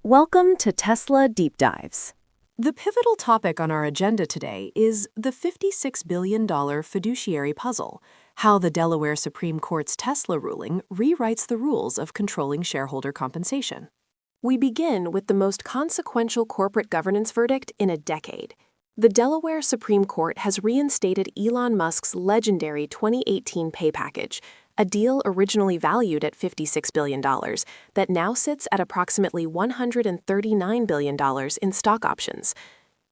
Welcome to Tesla Deep Dives. The pivotal topic on our agenda today is the $56 billion fiduciary puzzle, how the Delaware Supreme Court's Tesla ruling rewrites the rules of controlling shareholder compensation. We begin with the most consequential corporate governance verdict in a decade. The Delaware Supreme Court has reinstated Elon Musk's legendary 2018 pay package, a deal originally valued at $56 billion that now sits at approximately $139 billion in stock options.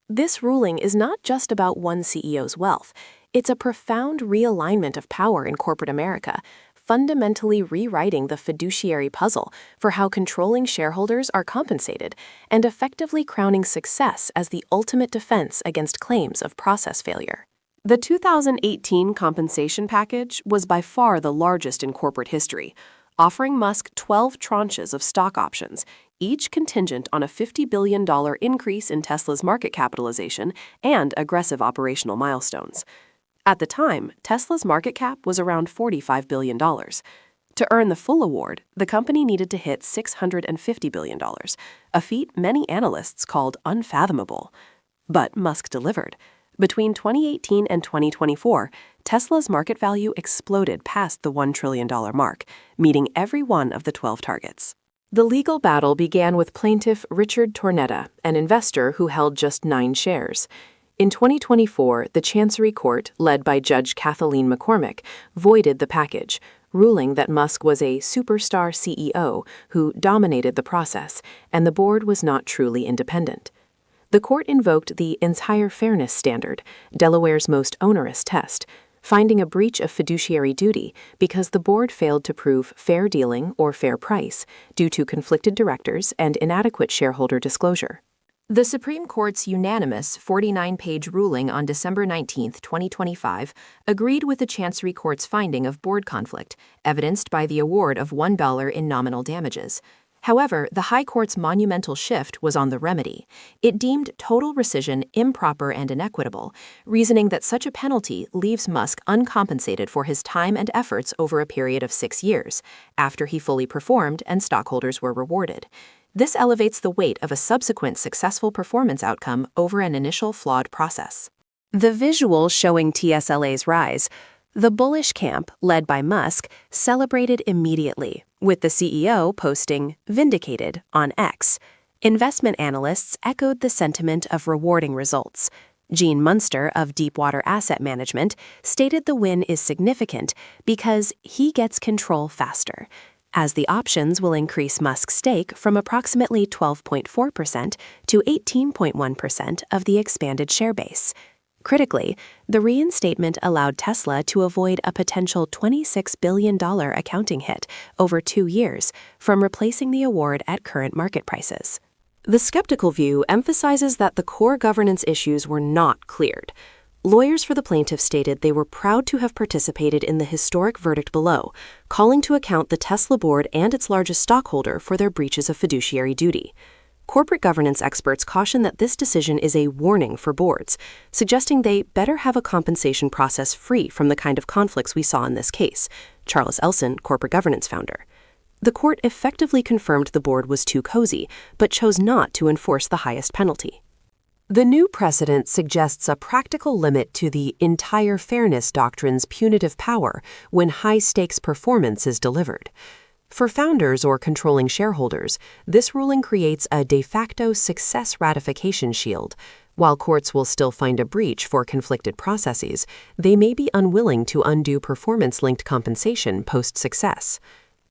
This ruling is not just about one CEO's wealth. It's a profound realignment of power in corporate America, fundamentally rewriting the fiduciary puzzle for how controlling shareholders are compensated and effectively crowning success as the ultimate defense against claims of process failure. The 2018 compensation package was by far the largest in corporate history, offering Musk 12 tranches of stock options, each contingent on a $50 billion increase in Tesla's market capitalization and aggressive operational milestones. At the time, Tesla's market cap was around $45 billion. To earn the full award, the company needed to hit $650 billion, a feat many analysts called unfathomable. But Musk delivered. Between 2018 and 2024, Tesla's market value exploded past the $1 trillion mark, meeting every one of the 12 targets. The legal battle began with plaintiff Richard Tornetta, an investor who held just 9 shares. In 2024, the Chancery Court, led by Judge Kathleen McCormick, voided the package, ruling that Musk was a superstar CEO who dominated the process, and the board was not truly independent. The court invoked the entire fairness standard, Delaware's most onerous test, finding a breach of fiduciary duty because the board failed to prove fair dealing or fair price due to conflicted directors and inadequate shareholder disclosure. The Supreme Court's unanimous 49-page ruling on December 19, 2025, agreed with the Chancery Court's finding of board conflict, evidenced by the award of $1 in nominal damages. However, the High Court's monumental shift was on the remedy. It deemed total rescission improper and inequitable, reasoning that such a penalty leaves Musk uncompensated for his time and efforts over a period of 6 years, after he fully performed and stockholders were rewarded. This elevates the weight of a subsequent successful performance outcome over an initial flawed process. The visual showing TSLA's rise. The bullish camp, led by Musk, celebrated immediately, with the CEO posting "Vindicated" on X. Investment analysts echoed the sentiment of rewarding results. Gene Munster of Deepwater Asset Management stated the win is significant because he gets control faster, as the options will increase Musk's stake from approximately 12.4% to 18.1% of the expanded share base. Critically, the reinstatement allowed Tesla to avoid a potential $26 billion accounting hit over 2 years from replacing the award at current market prices. The skeptical view emphasizes that the core governance issues were not cleared. Lawyers for the plaintiff stated they were proud to have participated in the historic verdict below, calling to account the Tesla board and its largest stockholder for their breaches of fiduciary duty. Corporate governance experts caution that this decision is a warning for boards, suggesting they better have a compensation process free from the kind of conflicts we saw in this case. Charles Elson, corporate governance founder. The court effectively confirmed the board was too cozy, but chose not to enforce the highest penalty. The new precedent suggests a practical limit to the entire fairness doctrine's punitive power when high-stakes performance is delivered. For founders or controlling shareholders, this ruling creates a de facto success ratification shield. While courts will still find a breach for conflicted processes, they may be unwilling to undo performance-linked compensation post-success.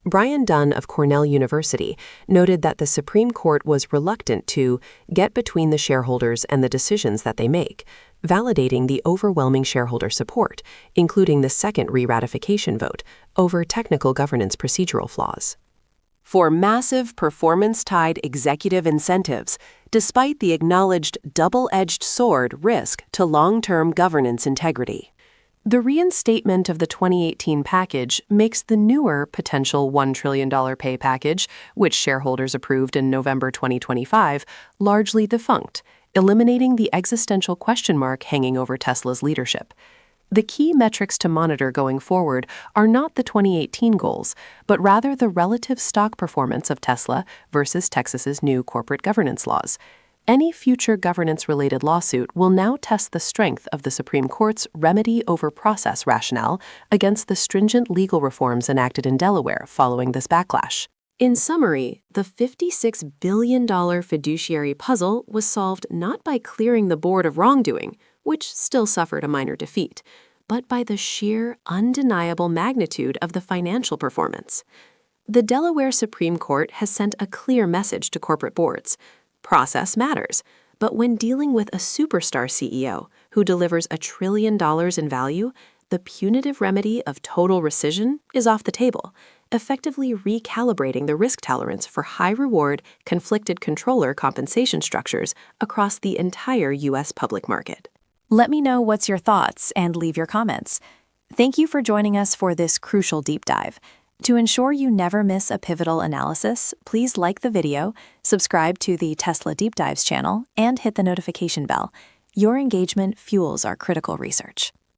Brian Dunn of Cornell University noted that the Supreme Court was reluctant to get between the shareholders and the decisions that they make, validating the overwhelming shareholder support, including the second re-ratification vote, over technical governance procedural flaws. For massive performance-tied executive incentives, despite the acknowledged double-edged sword risk to long-term governance integrity. The reinstatement of the 2018 package makes the newer potential $1 trillion pay package, which shareholders approved in November 2025, largely defunct, eliminating the existential question mark hanging over Tesla's leadership. The key metrics to monitor going forward are not the 2018 goals, but rather the relative stock performance of Tesla versus Texas's new corporate governance laws. Any future governance-related lawsuit will now test the strength of the Supreme Court's remedy over process rationale against the stringent legal reforms enacted in Delaware following this backlash. In summary, the $56 billion fiduciary puzzle was solved not by clearing the board of wrongdoing, which still suffered a minor defeat, but by the sheer, undeniable magnitude of the financial performance. The Delaware Supreme Court has sent a clear message to corporate boards. Process matters, but when dealing with a superstar CEO who delivers $1 trillion in value, the punitive remedy of total rescission is off the table, effectively recalibrating the risk tolerance for high-reward, conflicted controller compensation structures across the entire U.S. public market. Let me know what's your thoughts and leave your comments. Thank you for joining us for this crucial deep dive. To ensure you never miss a pivotal analysis, please like the video, subscribe to the Tesla Deep Dives channel, and hit the notification bell. Your engagement fuels our critical research.